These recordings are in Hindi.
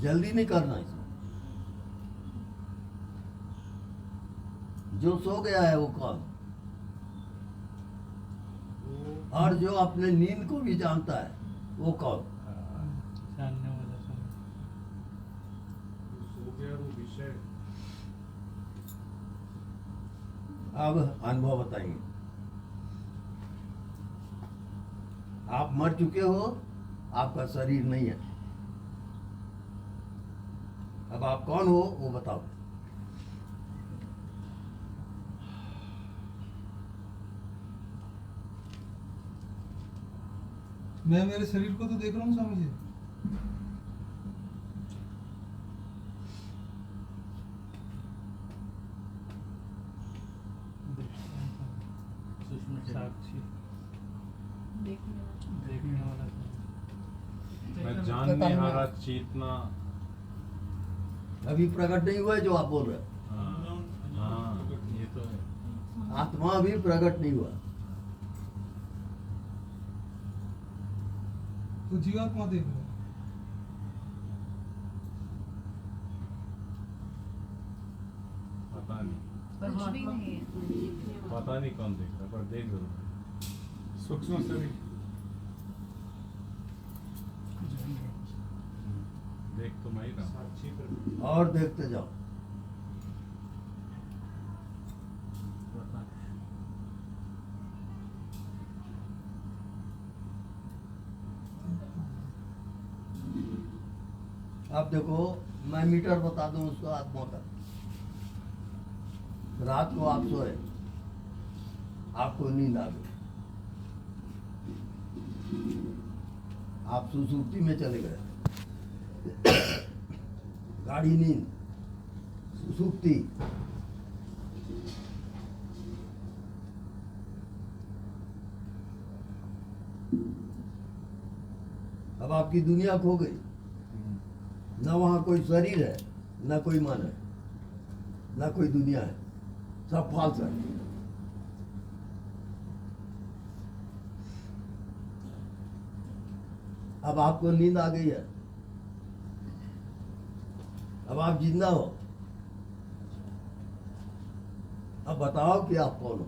जल्दी नहीं करना इसमें। जो सो गया है वो कौन, और जो अपने नींद को भी जानता है वो कौन। जानने वाला समझ। सो गया वो विषय। अब अनुभव बताइए। आप मर चुके हो, आपका शरीर नहीं है। अब आप कौन हो वो बताओ। मैं मेरे शरीर को तो देख रहा हूँ स्वामी जी। साक्षी देखने वाला समझ। मैं जानने हारा चेतना। अभी प्रकट नहीं हुआ है जो आप बोल रहे हैं। हाँ ये तो है। आत्मा अभी प्रकट नहीं हुआ। तो जीवात्मा देख रहा है। पता नहीं, कुछ भी नहीं है। पता नहीं कौन देख रहा, पर देख जरूर रहा। सूक्ष्म शरीर। देख तो मैं ही रहा। और देखते जाओ। अब देखो, मैं मीटर बता दूं उसको आत्मा का। रात को आप सोए, आपको नींद आ गई, आप सुसुप्ति में चले गए। गाढ़ी नींद, सुसुप्ति। अब आपकी दुनिया खो गई। न वहाँ कोई शरीर है, न कोई मन है, न कोई दुनिया है, सब फाल्स है। अब आपको नींद आ गई है, अब आप जिंदा हो। अब बताओ कि आप कौन हो।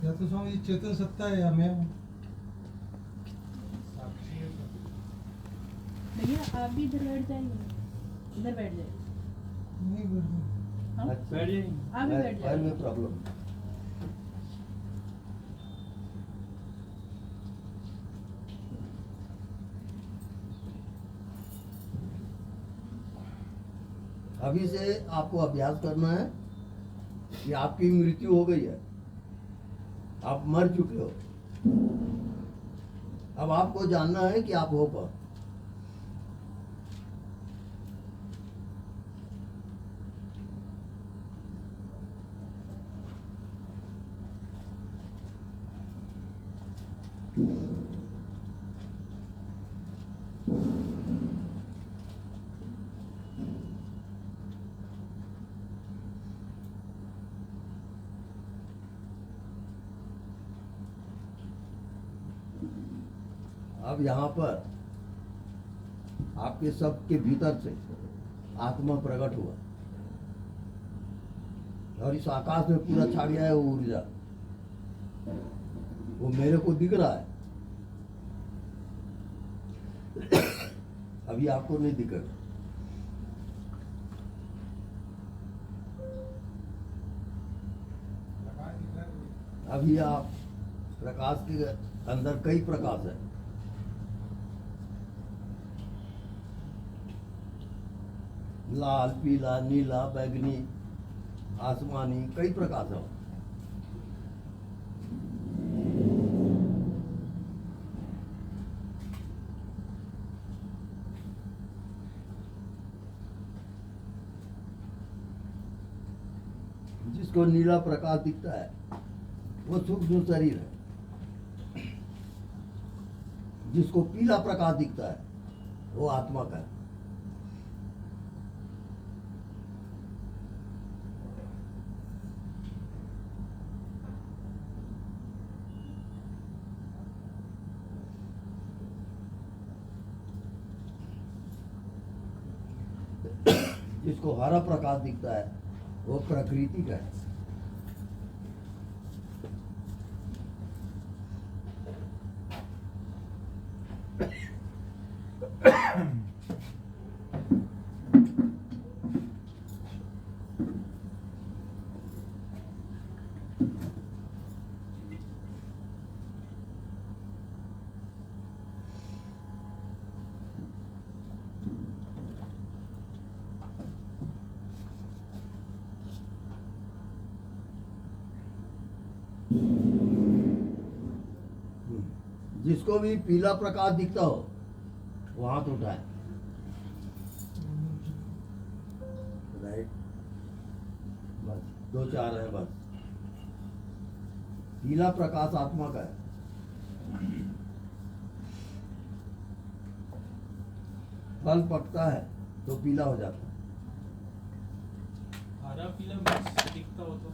या तो स्वामी जी चेतन सत्ता है या मैं हूँ। भैया आप भी इधर बैठ जाइए, इधर बैठ जाइए। नहीं बैठ रहा। हाँ? अच्छा। बैठ जाइए। आप भी बैठ पैर में जाइए। प्रॉब्लम। अभी से आपको अभ्यास करना है कि आपकी मृत्यु हो गई है, आप मर चुके हो। अब आपको जानना है कि आप हो कौन। अब यहाँ पर आपके सबके भीतर से आत्मा प्रकट हुआ और इस आकाश में पूरा छा गया है वो ऊर्जा। वो मेरे को दिख रहा है, अभी आपको नहीं दिखेगा। अभी आप प्रकाश के अंदर कई प्रकाश है। लाल, पीला, नीला, बैगनी, आसमानी, कई प्रकाश है। जिसको नीला प्रकाश दिखता है वो सूक्ष्म शरीर है। जिसको पीला प्रकाश दिखता है वो आत्मा का है। जिसको हरा प्रकाश दिखता है वो प्रकृति का है। जिसको भी पीला प्रकाश दिखता हो वो हाथ उठाए। राइट, बस दो चार है बस। पीला प्रकाश आत्मा का है। फल पकता है तो पीला हो जाता है। हरा पीला मिक्स दिखता हो तो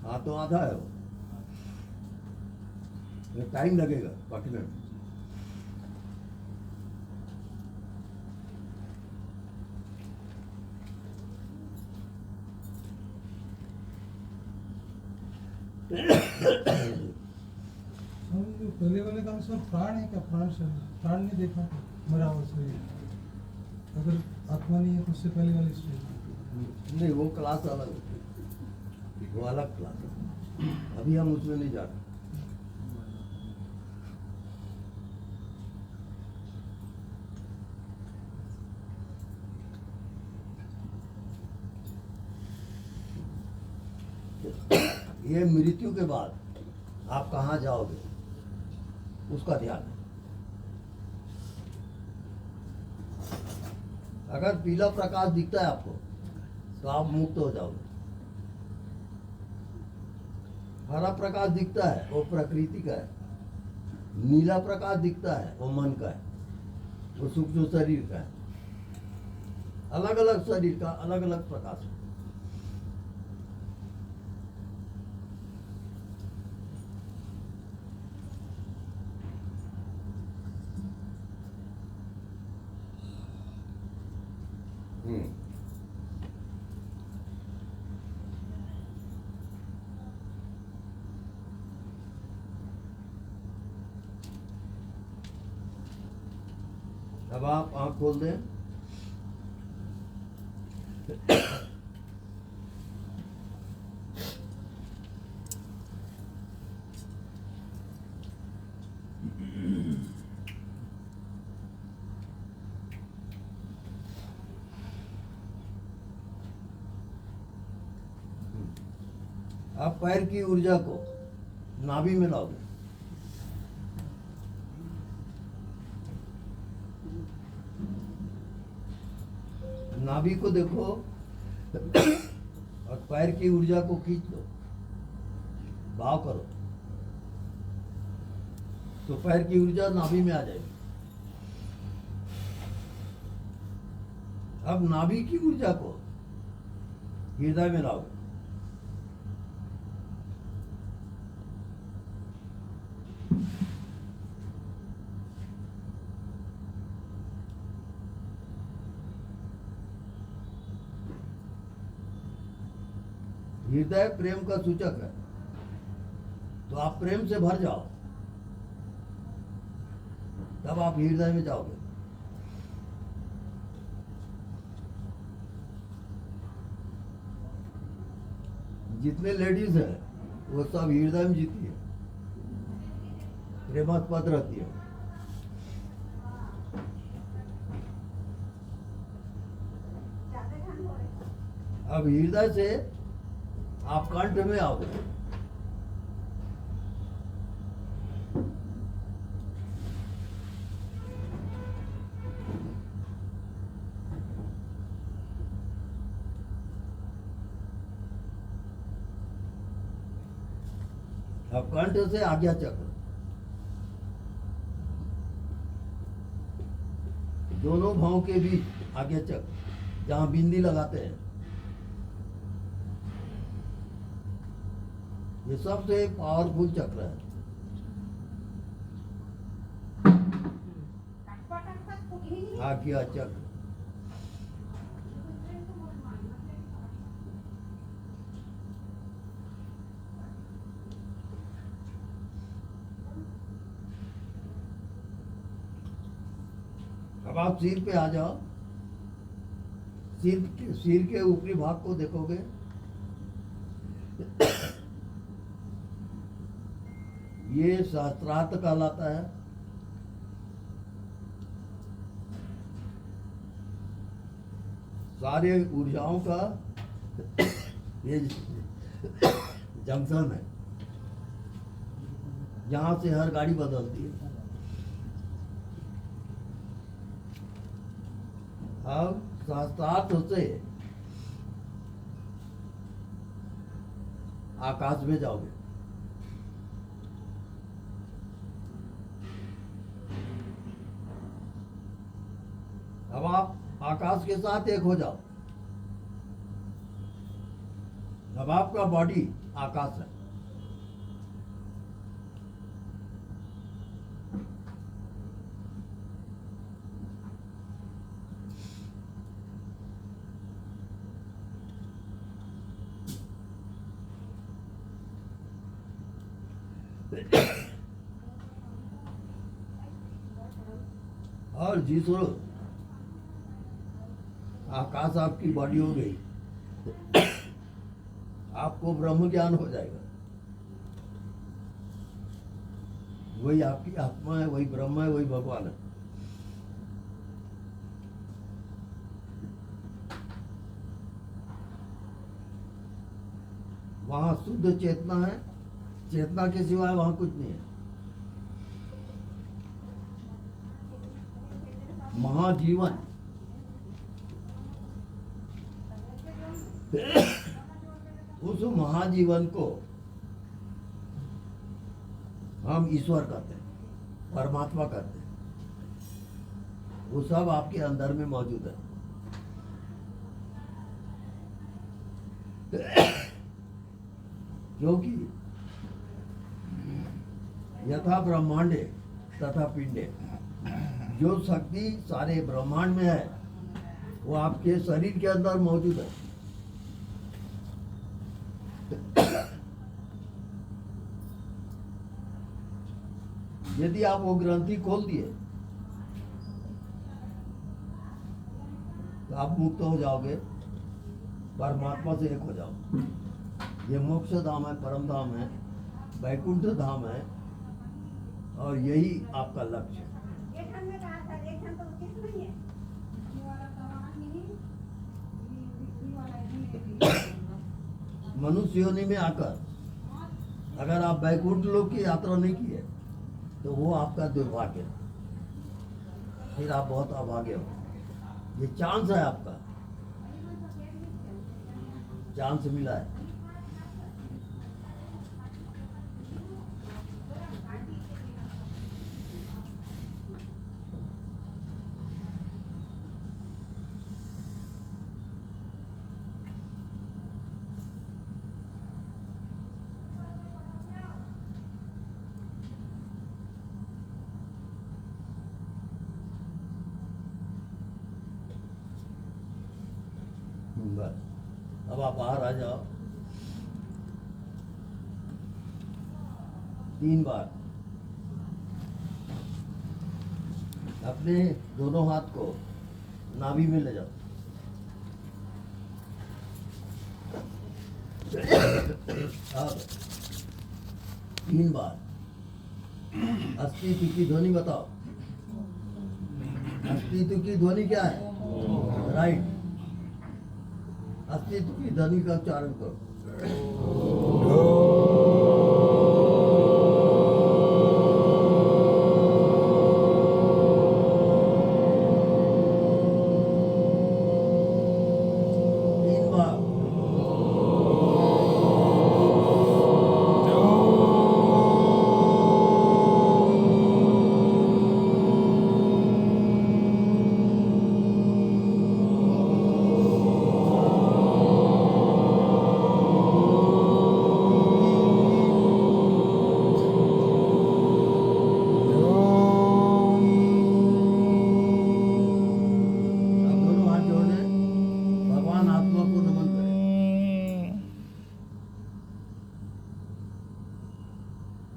हाँ तो आधा है वो, टाइम लगेगा पकने में। स्वामी जो पहले वाले का आंसर प्राण है क्या? प्राण शरीर, प्राण नहीं देखा मरा हुआ शरीर, अगर आत्मा नहीं है तो उससे पहले वाली स्टेज। नहीं, वो क्लास अलग है, वो अलग क्लास है। अभी हम उसमें नहीं जा रहे। ये मृत्यु के बाद आप कहाँ जाओगे उसका ध्यान है। अगर पीला प्रकाश दिखता है आपको तो आप मुक्त हो जाओगे। हरा प्रकाश दिखता है वो प्रकृति का है। नीला प्रकाश दिखता है वो मन का है, वो सूक्ष्म शरीर का है। अलग अलग शरीर का अलग अलग प्रकाश है। अब आप आंख खोल दें। आप पैर की ऊर्जा को नाभि में लाओगे। नाभि को देखो और पैर की ऊर्जा को खींच लो, भाव करो तो पैर की ऊर्जा नाभि में आ जाएगी। अब नाभि की ऊर्जा को हृदय में लाओ। हृदय प्रेम का सूचक है, तो आप प्रेम से भर जाओ, तब आप हृदय में जाओगे। जितने लेडीज हैं वो सब हृदय में जीती है, प्रेमास्पद रहती है। अब हृदय से आप कंठ में आओगे। अब कंठ से आज्ञा चक्र, दोनों भावों के बीच आज्ञा चक्र, जहां बिंदी लगाते हैं, ये सबसे पावरफुल चक्र है। आज्ञा चक्र अब आप सिर पे आ जाओ। सिर के ऊपरी भाग को देखोगे, ये सहस्त्रार्थ कहलाता है। सारे ऊर्जाओं का ये जंक्शन है, जहां से हर गाड़ी बदलती है। अब सहस्त्रार्थ से आकाश में जाओगे। अब आप आकाश के साथ एक हो जाओ। अब आपका बॉडी आकाश है। और जिसो आकाश आपकी बॉडी हो गई, आपको ब्रह्म ज्ञान हो जाएगा। वही आपकी आत्मा है, वही ब्रह्म है, वही भगवान है। वहां शुद्ध चेतना है, चेतना के सिवाय वहां कुछ नहीं है। महाजीवन उस महाजीवन को हम ईश्वर कहते हैं, परमात्मा कहते हैं। वो सब आपके अंदर में मौजूद है। क्योंकि यथा ब्रह्मांडे तथा पिंडे, जो शक्ति सारे ब्रह्मांड में है वो आपके शरीर के अंदर मौजूद है। यदि आप वो ग्रंथि खोल दिए तो आप मुक्त हो जाओगे, परमात्मा से एक हो जाओ। ये मोक्ष धाम है, परम धाम है, वैकुंठ धाम है, और यही आपका लक्ष्य है। मनुष्य योनि में आकर अगर आप वैकुंठ लोक की यात्रा नहीं की है तो वो आपका दुर्भाग्य है, फिर आप बहुत अभागे हो। ये चांस है आपका, चांस मिला है। बस अब आप बाहर आ जाओ। 3 बार अपने दोनों हाथ को नाभि में ले जाओ। अब 3 बार अस्तित्व की ध्वनि बताओ। अस्तित्व की ध्वनि क्या है? राइट। अस्तित्व की ध्वनि का उच्चारण करो।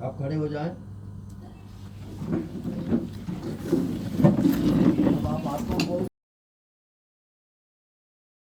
आप खड़े हो जाएं। अब आप आप आत्मा को